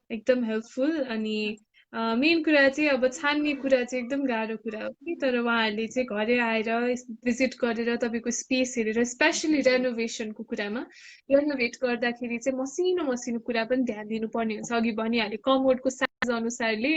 एकदम हेल्पफुल अनि मेन कुरा चाहिँ अब छान्ने कुरा चाहिँ एकदम गाह्रो कुरा हो कि तर उहाँहरूले चाहिँ घरै आएर भिजिट गरेर तपाईँको स्पेस हेरेर स्पेसली रेनोभेसनको कुरामा रेनोभेट गर्दाखेरि चाहिँ मसिनो मसिनो कुरा पनि ध्यान दिनुपर्ने हुन्छ अघि भनिहालेँ कमोडको साइज अनुसारले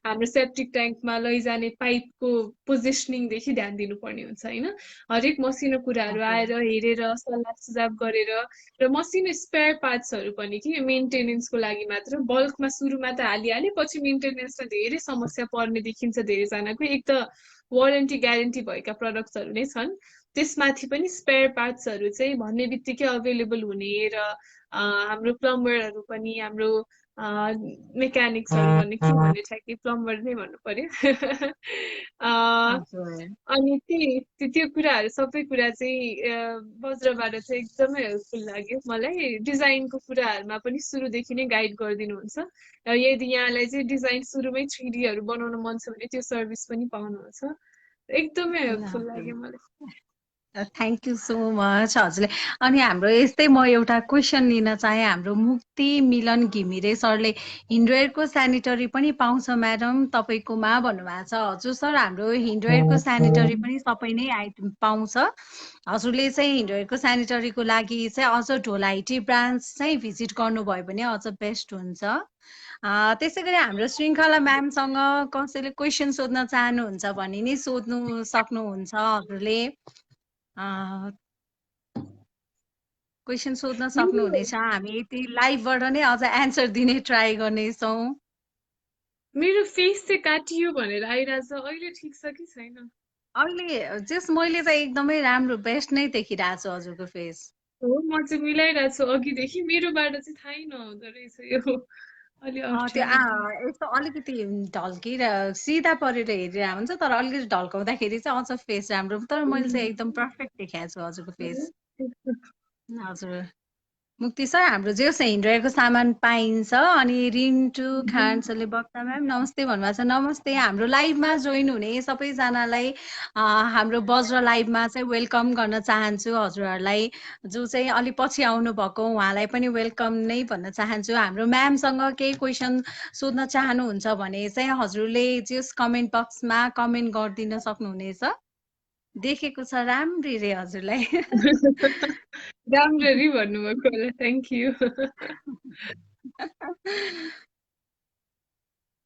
हाम्रो सेप्टिक ट्याङ्कमा लैजाने पाइपको पोजिसनिङदेखि ध्यान दिनुपर्ने हुन्छ होइन हरेक मसिनो कुराहरू आएर हेरेर सल्लाह सुझाव गरेर र मसिनो स्पेयर पार्ट्सहरू पनि कि मेन्टेनेन्सको लागि मात्र बल्कमा सुरुमा त हालिहाले पछि मेन्टेनेन्समा धेरै समस्या पर्ने देखिन्छ धेरैजनाको एक त वारेन्टी ग्यारेन्टी भएका प्रडक्ट्सहरू नै छन् त्यसमाथि पनि स्पेयर पार्ट्सहरू चाहिँ भन्ने बित्तिकै अभाइलेबल हुने र हाम्रो प्लम्बरहरू पनि हाम्रो मेकानिक्सहरू भन्ने के भन्ने ठ्याक्कै प्लम्बर नै भन्नु पर्यो अनि त्यो कुराहरू सबै कुरा चाहिँ बज्रबाट चाहिँ एकदमै हेल्पफुल लाग्यो मलाई डिजाइनको कुराहरूमा पनि सुरुदेखि नै गाइड गरिदिनुहुन्छ र यदि यहाँलाई चाहिँ डिजाइन सुरुमै 3Dहरू बनाउन मन छ भने त्यो सर्भिस पनि पाउनुहुन्छ एकदमै हेल्पफुल लाग्यो मलाई थ्याङ्क यू सो मच हजुरले अनि हाम्रो यस्तै म एउटा क्वेसन लिन चाहेँ हाम्रो मुक्ति मिलन घिमिरे सरले हिन्डवेयरको सेनिटरी पनि पाउँछ म्याडम तपाईँकोमा भन्नुभएको छ हजुर सर हाम्रो हिन्डवेयरको सेनिटरी पनि सबै नै पाउँछ हजुरले चाहिँ हिन्डवेयरको सेनिटरीको लागि चाहिँ अझ ढोलाइटी ब्रान्च चाहिँ भिजिट गर्नुभयो भने अझ बेस्ट हुन्छ त्यसै गरी हाम्रो श्रृङ्खला म्यामसँग कसैले क्वेसन सोध्न चाहनुहुन्छ भने नि सोध्नु सक्नुहुन्छ हजुरले क्वेसन सोध्न सक्नुहुनेछ हामी यति लाइभबाट नै अझ एन्सर दिने ट्राई गर्नेछौँ मेरो फेस चाहिँ काटियो भनेर आइरहेछ अहिले ठिक छ कि छैन अहिले जस मैले चाहिँ एकदमै राम्रो बेस्ट नै देखिरहेको छु हजुरको फेस हो म चाहिँ मिलाइरहेको छु अघिदेखि मेरोबाट चाहिँ थाहै नहुँदो रहेछ यो त्यो यस्तो अलिकति ढल्की र सिधा परेर हेरिरहेको हुन्छ तर अलिकति ढल्काउँदाखेरि चाहिँ अझ फेस राम्रो तर मैले चाहिँ एकदम पर्फेक्ट देखाएको छु हजुरको फेस हजुर मुक्ति सर हाम्रो जे हिन्डवेयरको सामान पाइन्छ अनि रिन्टु खान्सले बक्ता म्याम नमस्ते भन्नुभएको छ नमस्ते हाम्रो लाइभमा जोइन हुने सबैजनालाई हाम्रो बज्र लाइभमा चाहिँ वेलकम गर्न चाहन्छु हजुरहरूलाई जो चाहिँ अलिक पछि आउनु भएको उहाँलाई पनि वेलकम नै भन्न चाहन्छु हाम्रो म्यामसँग केही क्वेसन सोध्न चाहनुहुन्छ भने चाहिँ हजुरले जस कमेन्ट बक्समा कमेन्ट गरिदिन सक्नुहुनेछ देखेको छ राम्री रे हजुरलाई राम्ररी भन्नुभएको होला थ्याङ्क यू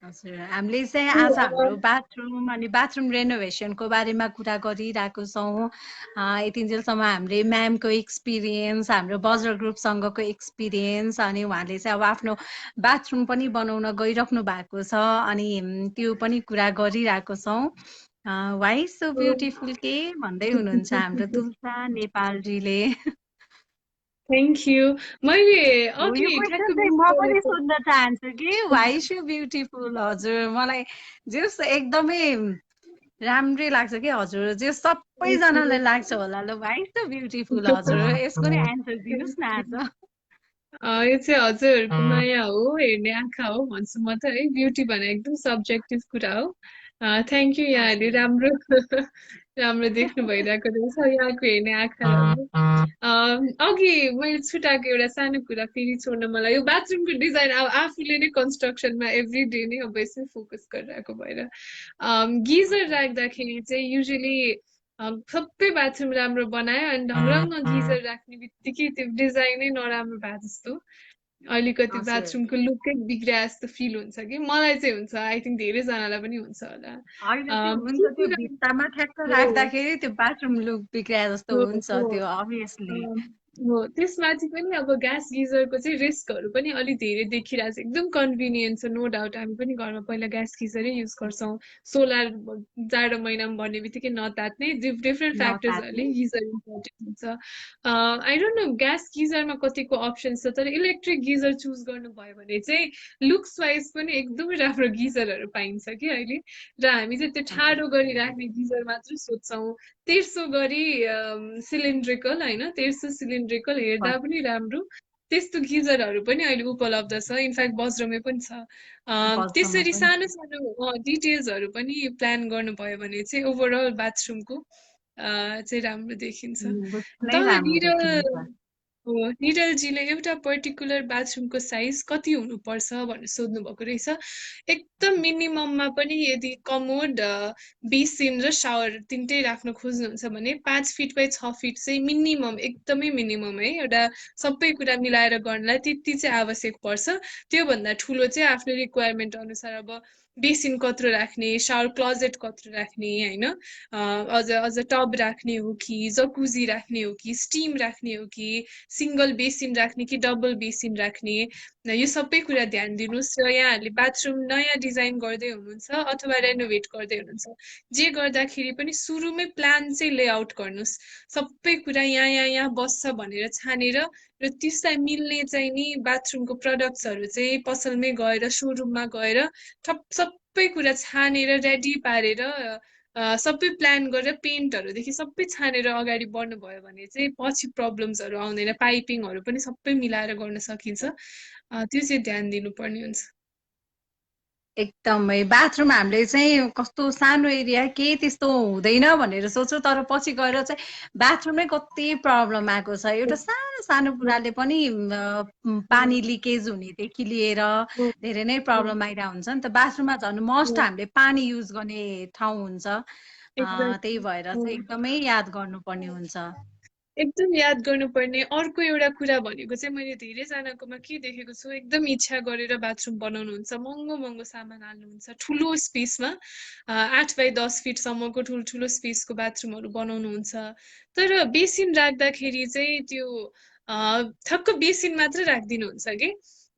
हजुर हामीले चाहिँ आज हाम्रो बाथरुम अनि बाथरुम रेनोभेसनको बारेमा कुरा गरिरहेको छौँ यतिन्जेलसम्म हामीले म्यामको एक्सपिरियन्स हाम्रो बजार ग्रुपसँगको एक्सपिरियन्स अनि उहाँले चाहिँ अब आफ्नो बाथरुम पनि बनाउन गइराख्नु भएको छ अनि त्यो पनि कुरा गरिरहेको छौँ वाइ सो ब्युटिफुल के भन्दै हुनुहुन्छ हाम्रो तुलसा नेपालजीले थ्याङ्क यू मैले यो क्वेसन चाहिँ म पनि सोध्न चाहन्छु कि वाइ सो ब्युटिफुल हजुर मलाई जस एकदमै राम्रै लाग्छ कि हजुर जे सबैजनालाई लाग्छ होला ल वाइ सो ब्युटिफुल हजुर यसको नि एन्सर दिनुहोस् न आज यो चाहिँ हजुरहरूको माया हो हेर्ने आँखा हो भन्छु म त है ब्युटी भने एकदम सब्जेक्टिभ कुरा हो थ्याङ्क यू यहाँले राम्रो राम्रो देख्नु भइरहेको रहेछ यहाँको हेर्ने आँखा अघि मैले छुट्याएको एउटा सानो कुरा फेरि छोड्न मलाई यो बाथरुमको डिजाइन अब आफूले नै कन्स्ट्रक्सनमा एभ्री डे नै अब यसै फोकस गरिरहेको भएर गिजर राख्दाखेरि चाहिँ युजली सबै बाथरुम राम्रो बनायो अनि ढङ्ग्रङ्ग गिजर राख्ने बित्तिकै त्यो डिजाइनै नराम्रो भए जस्तो अलिकति हजुर बाथरुमको लुकै बिग्रिया जस्तो फिल हुन्छ कि मलाई चाहिँ हुन्छ आई थिङ्क धेरैजनालाई पनि हुन्छ होला होइन त्यो हुन्छ के त्यो कुरा भित्तामा ठ्याक्क हो राख्दाखेरि त्यो बाथरुम लुक बिग्रिए जस्तो हो हुन्छ हो त्यो अभियसली हो त्यसमाथि पनि अब ग्यास गिजरको चाहिँ रिस्कहरू पनि अलिक धेरै देखिरहेको छ एकदम कन्भिनियन्ट छ नो डाउट हामी पनि घरमा पहिला ग्यास गिजरै युज गर्छौँ सोलर जाडो महिनामा भन्ने बित्तिकै नतात्ने डिफ्रेन्ट फ्याक्टर्सहरूले नतात्ने गिजर इम्पोर्टेन्ट हुन्छ आई डोन्ट नो ग्यास गिजरमा कतिको अप्सन्स छ तर इलेक्ट्रिक गिजर चुज गर्नुभयो भने चाहिँ लुक्स वाइज पनि एकदमै राम्रो गिजरहरू पाइन्छ कि अहिले र हामी चाहिँ त्यो हजुर ठाडो गरिराख्ने गिजर मात्र सोध्छौँ तेर्सो गरी सिलिन्ड्रिकल होइन तेर्सो सिलिन्ड्रिकल हेर्दा हजुर पनि राम्रो त्यस्तो गिजरहरू पनि अहिले उपलब्ध छ इनफ्याक्ट बज्रमै पनि छ बज्रमा त्यसरी पनि सानो सानो डिटेल्सहरू पनि प्लान गर्नुभयो भने चाहिँ ओभरअल बाथरुमको चाहिँ राम्रो देखिन्छ बुझ्नै तपाईँ राम्रो देखिन्छ हो निरलजीले एउटा पर्टिकुलर बाथरुमको साइज कति हुनुपर्छ भनेर सोध्नु भएको रहेछ एकदम मिनिमममा पनि यदि कमोड बेसिन र सावर तिनटै राख्न खोज्नुहुन्छ भने 5 फिट बाई 6 फिट चाहिँ मिनिमम एकदमै मिनिमम है एउटा सबै कुरा मिलाएर गर्नलाई त्यति चाहिँ आवश्यक पर्छ त्योभन्दा ठुलो चाहिँ आफ्नो रिक्वायरमेन्ट अनुसार अब बेसिन कत्रो राख्ने सावर क्लोजेट कत्रो राख्ने होइन अझ अझ टब राख्ने हो कि जकुजी राख्ने हो कि स्टिम राख्ने हो कि सिङ्गल बेसिन राख्ने कि डबल बेसिन राख्ने यो सबै कुरा ध्यान दिनुहोस् र यहाँहरूले बाथरुम नयाँ डिजाइन गर्दै हुनुहुन्छ अथवा रेनोभेट गर्दै हुनुहुन्छ जे गर्दाखेरि पनि सुरुमै प्लान चाहिँ लेआउट गर्नुहोस् सबै कुरा यहाँ बस्छ भनेर छानेर र त्यसलाई मिल्ने चाहिँ नि बाथरुमको प्रडक्ट्सहरू चाहिँ पसलमै गएर सोरुममा गएर सबै कुरा छानेर रेडी पारेर सबै प्लान गरेर पेन्टहरूदेखि सबै छानेर अगाडि बढ्नुभयो भने चाहिँ पछि प्रब्लम्सहरू आउँदैन पाइपिङहरू पनि सबै मिलाएर गर्न सकिन्छ त्यो चाहिँ ध्यान दिनुपर्ने हुन्छ एकदमै बाथरुम हामीले चाहिँ कस्तो सानो एरिया केही त्यस्तो हुँदैन भनेर सोच्छौँ तर पछि गएर चाहिँ बाथरुममै कति प्रब्लम आएको छ एउटा सानो सानो कुराले पनि पानी लिकेज हुनेदेखि लिएर धेरै नै प्रब्लम आइरहेको हुन्छ नि त बाथरुममा झन् मस्ट हामीले पानी युज गर्ने ठाउँ हुन्छ त्यही भएर चाहिँ एकदमै याद गर्नुपर्ने हुन्छ एकदम याद गर्नुपर्ने अर्को एउटा कुरा भनेको चाहिँ मैले धेरैजनाकोमा के देखेको छु एकदम इच्छा गरेर बाथरुम बनाउनुहुन्छ महँगो महँगो सामान हाल्नुहुन्छ ठुलो स्पेसमा 8 बाई 10 फिटसम्मको ठुल्ठुलो स्पेसको बाथरुमहरू बनाउनुहुन्छ तर बेसिन राख्दाखेरि चाहिँ त्यो ठक्क बेसिन मात्र राखिदिनुहुन्छ कि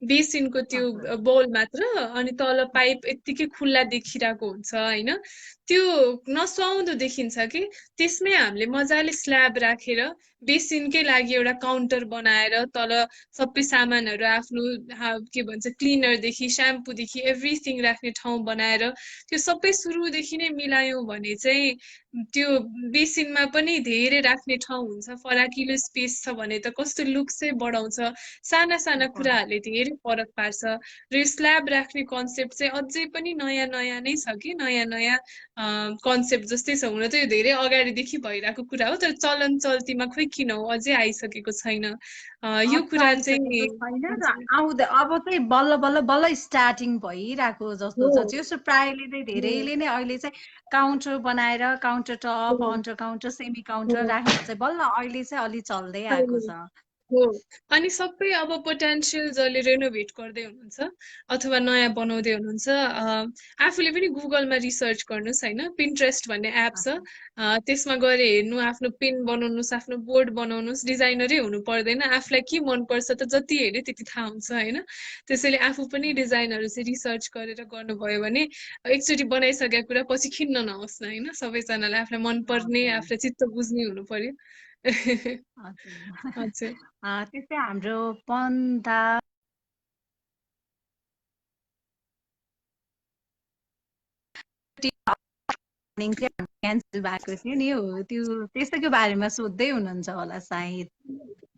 बेसिनको त्यो हजुर बोल मात्र अनि तल पाइप यत्तिकै खुल्ला देखिरहेको हुन्छ होइन त्यो नसुहाउँदो देखिन्छ कि त्यसमै हामीले मजाले स्ल्याब राखेर बेसिनकै लागि एउटा काउन्टर बनाएर तल सबै सामानहरू आफ्नो के भन्छ क्लिनरदेखि स्याम्पूदेखि एभ्रिथिङ राख्ने ठाउँ बनाएर त्यो सबै सुरुदेखि नै मिलायौँ भने चाहिँ त्यो बेसिनमा पनि धेरै राख्ने ठाउँ हुन्छ फराकिलो स्पेस छ भने त कस्तो लुक चाहिँ बढाउँछ साना साना कुराहरूले धेरै फरक पार्छ र यो स्ल्याब राख्ने कन्सेप्ट चाहिँ अझै पनि नयाँ नयाँ नै छ कि नयाँ नयाँ कन्सेप्ट जस्तै छ हुन त यो धेरै अगाडिदेखि भइरहेको कुरा हो तर चलन चल्तीमा खोइ किन हो अझै आइसकेको छैन यो अझ कुरा आइसकेको चाहिँ छैन र आउँदै अब चाहिँ बल्ल बल्ल बल्ल स्टार्टिङ भइरहेको जस्तो हो छ त्यो प्रायले चाहिँ हो धेरैले नै अहिले चाहिँ काउन्टर बनाएर काउन्टर टप हो अन्डर काउन्टर सेमी काउन्टर हो राखेर चाहिँ बल्ल अहिले चाहिँ अलि चल्दै आएको छ हो अनि सबै अब पोटेन्सियल जसले रेनोभेट गर्दै हुनुहुन्छ अथवा नयाँ बनाउँदै हुनुहुन्छ आफूले पनि गुगलमा रिसर्च गर्नुहोस् होइन पिन्ट्रेस्ट भन्ने एप छ त्यसमा गएर हेर्नु आफ्नो पेन बनाउनुहोस् आफ्नो बोर्ड बनाउनुहोस् डिजाइनरै हुनु पर्दैन आफूलाई के मनपर्छ त जति हेऱ्यो त्यति थाहा हुन्छ होइन त्यसैले आफू पनि डिजाइनहरू चाहिँ रिसर्च गरेर गर्नुभयो भने एकचोटि बनाइसकेको कुरा पछि खिन्न नहोस् न होइन सबैजनालाई आफूलाई मनपर्ने हजुर आफूलाई चित्त बुझ्ने हुनु पर्यो हजुर हजुर त्यस्तै हाम्रो पन्दा क्यान्सल भएको थियो नि हो त्यो त्यस्तैको बारेमा सोध्दै हुनुहुन्छ होला सायद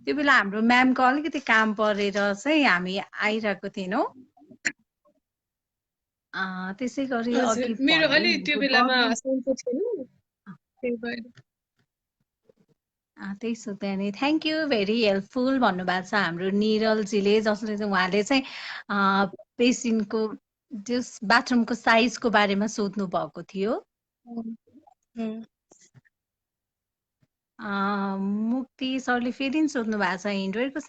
त्यो बेला हाम्रो म्यामको अलिकति काम परेर चाहिँ हामी आइरहेको थिएनौँ त्यसै गरी अघि हजुर मेरो भन्दै अलि त्यो हुनुहुन्थ्यो बेलामा बबी सन्चो थिएन त्यही भएर त्यही सोध्दै नि थ्याङ्क यू भेरी हेल्पफुल भन्नुभएको छ हाम्रो निरलजीले जसले चाहिँ उहाँले चाहिँ बेसिनको त्यस बाथरुमको साइजको बारेमा सोध्नु भएको थियो उम्, उम्। मुक्ति सरले फेरि नि सोध्नु भएको छ, हिन्डवेयरको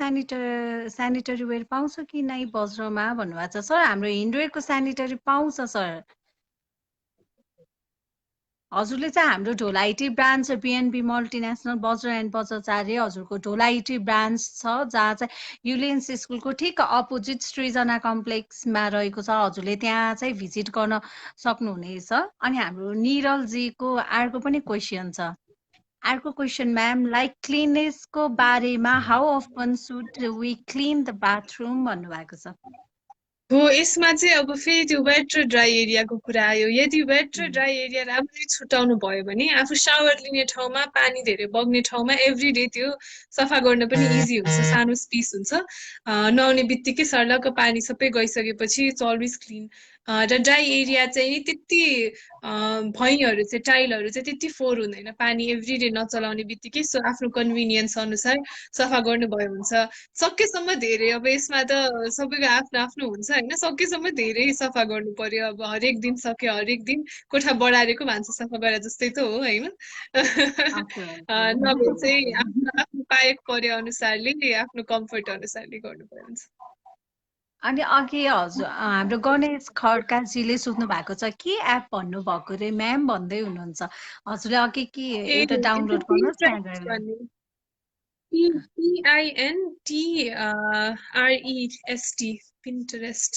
सेनिटरी वेयर पाउँछ कि नै बज्रमा भन्नुभएको छ। सर हाम्रो हिन्डवेयरको सेनिटरी पाउँछ सर। हजुरले चाहिँ हाम्रो ढोलाइटी branch BNB multinational Bajra and Bajracharya हजुरको ढोलाइटी ब्रान्च छ, जहाँ चाहिँ युलियन्स स्कुलको ठिक अपोजिट सृजना कम्प्लेक्समा रहेको छ। हजुरले त्यहाँ चाहिँ भिजिट गर्न सक्नुहुनेछ। अनि हाम्रो निरलजीको अर्को पनि क्वेसन छ। अर्को क्वेसन म्याम, लाइक क्लिनेसको बारेमा how often should we clean the bathroom भन्नुभएको छ। हो, यसमा चाहिँ अब फेरि त्यो वेट र ड्राई एरियाको कुरा आयो। यदि वेट र ड्राई एरिया राम्ररी छुट्याउनु भयो भने आफू सावर लिने ठाउँमा, पानी धेरै बग्ने ठाउँमा एभ्री डे त्यो सफा गर्न पनि इजी हुन्छ, सानो स्पेस हुन्छ। नुहाउने बित्तिकै सर्लक्क पानी सबै गइसकेपछि इट्स अलवेज क्लिन। र ड्राई एरिया चाहिँ नि त्यति भुइँहरू चाहिँ, टाइलहरू चाहिँ त्यति फोहोर हुँदैन पानी एभ्री डे नचलाउने बित्तिकै। सो आफ्नो कन्भिनियन्स अनुसार सफा गर्नुभयो हुन्छ। सकेसम्म धेरै, अब यसमा त सबैको आफ्नो आफ्नो हुन्छ होइन, सकेसम्म धेरै सफा गर्नु पर्यो। अब हरेक दिन सक्यो, हरेक दिन कोठा बढारेको भान्सा सफा गरे जस्तै त हो होइन। नभए चाहिँ आफ्नो आफ्नो पाएको परे अनुसारले, आफ्नो कम्फर्ट अनुसारले गर्नुपर्ने हुन्छ। अनि अघि हजुर हाम्रो गणेश खड्काजीले सोध्नु भएको छ, के एप भन्नुभएको रे म्याम भन्दै हुनुहुन्छ। हजुरले अघि के एउटा डाउनलोड गर्नुहोस् त्यहाँ गएर। PINTREST, पिन्टरेस्ट,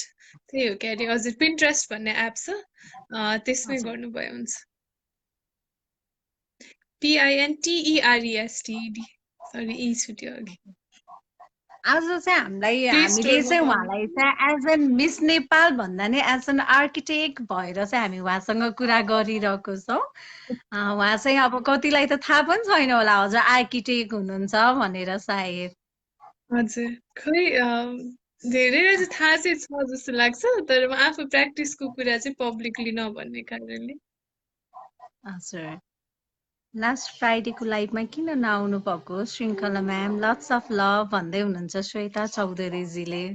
त्यही हो क्या अरे। हजुर, पिन्टरेस्ट भन्ने एप छ, त्यसमै गर्नुभयो हुन्छ। PINTEREST, सरी ई छुट्यो अघि। आज चाहिँ हामीले स्टोरमा चाहिँ उहाँलाई चाहिँ एज एन मिस नेपाल भन्दा नै एज एन आर्किटेक्ट भएर चाहिँ हामी उहाँसँग कुरा गरिरहेको छौँ। उहाँ चाहिँ अब कतिलाई त थाहा पनि छैन होला हजुर आर्किटेक्ट हुनुहुन्छ भनेर सायद। हजुर, खै धेरैलाई चाहिँ थाहा चाहिँ छ जस्तो लाग्छ, तर म आफू प्र्याक्टिसको कुरा चाहिँ पब्लिकली नभन्ने कारणले। हजुर, लास्ट फ्राइडेको लाइभमा किन नआउनु भएको श्रृङ्खला म्याम, लट्स अफ लभ भन्दै हुनुहुन्छ श्वेता चौधरीजीले।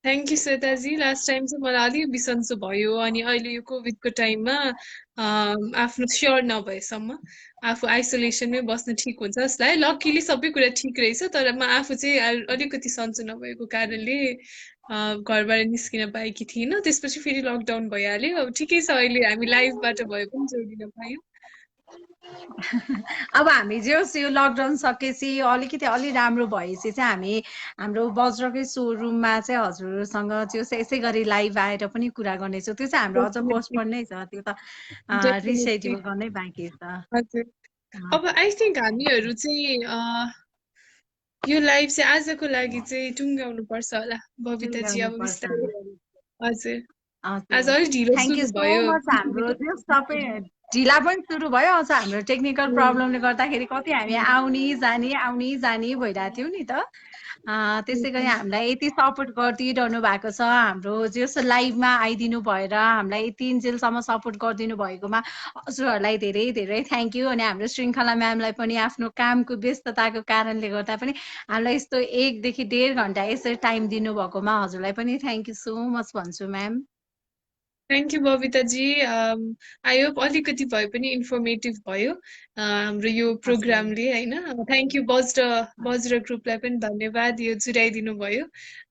Thank you Shwetaji. Last time चाहिँ मलाई अलिक बिसन्चो भयो, अनि अहिले यो कोभिडको टाइममा आफ्नो स्योर नभएसम्म आफू आइसोलेसनमै बस्नु ठिक हुन्छ जस्तो लाग्यो। लकिली सबै कुरा ठिक रहेछ, तर म आफू चाहिँ अलिकति सन्चो नभएको कारणले घरबाट निस्किन पाएकी थिइनँ। त्यसपछि फेरि लकडाउन भइहाल्यो। अब ठिकै छ, अहिले हामी लाइभबाट भए पनि जोडिन पायौँ। अब हामी जस यो लकडाउन सकेपछि अलि राम्रो भएपछि चाहिँ हामी हाम्रो वज्रकै सोरुममा चाहिँ हजुरसँग जो यसै गरी लाइभ आएर पनि कुरा गर्नेछौँ। त्यो चाहिँ हाम्रो अझ पोस्टपोन नै छ, त्यो त रिसेड्युल गर्नै बाँकी छ। हजुर, अब आई थिङ्क हामीहरू चाहिँ यो लाइभ चाहिँ आजको लागि चाहिँ टुङ्ग्याउनु पर्छ होला बबिताजी। अब बिस्तारै हजुर, आज अलिक ढिलो थ्याङ्क यू सुरु सो भयो। मच। हाम्रो त्यो सबै ढिला पनि सुरु भयो, अझ हाम्रो टेक्निकल प्रब्लमले गर्दाखेरि कति हामी आउने जाने भइरहेको थियो नि त। त्यसै गरी हामीलाई यति सपोर्ट गरिदिइरहनु भएको छ, हाम्रो जस लाइभमा आइदिनु भएर हामीलाई यति इन्जेलसम्म सपोर्ट गरिदिनु भएकोमा हजुरहरूलाई धेरै धेरै थ्याङ्क यू। अनि हाम्रो श्रृङ्खला म्यामलाई पनि आफ्नो कामको व्यस्तताको कारणले गर्दा पनि हामीलाई यस्तो 1 देखि 1.5 घन्टा यसरी टाइम दिनुभएकोमा हजुरलाई पनि थ्याङ्क यू सो मच भन्छु ma'am. Thank you Babitaji. I hope अलिकति भए पनि इन्फर्मेटिभ भयो हाम्रो यो प्रोग्रामले होइन। थ्याङ्क यू बज्र ग्रुपलाई पनि धन्यवाद, यो जुटाइदिनु भयो।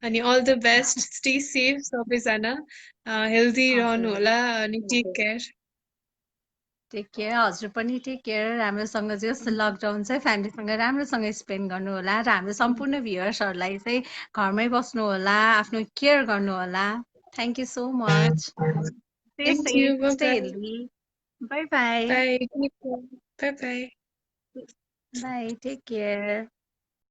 अनि all the best, stay safe सबैजना, हेल्दी रहनु होला, अनि टेक केयर। टेक केयर, हजुर पनि टेक केयर। राम्रोसँग जस लकडाउन चाहिँ फ्यामिलीसँग राम्रोसँग स्पेन्ड गर्नु होला, र हाम्रो सम्पूर्ण भ्युअर्सहरूलाई चाहिँ घरमै बस्नु होला, आफ्नो केयर गर्नु होला। Thank you so much. Stay Thank you. Safe, stay healthy. Bye bye. Bye. Bye. Bye. Bye. Bye, take care.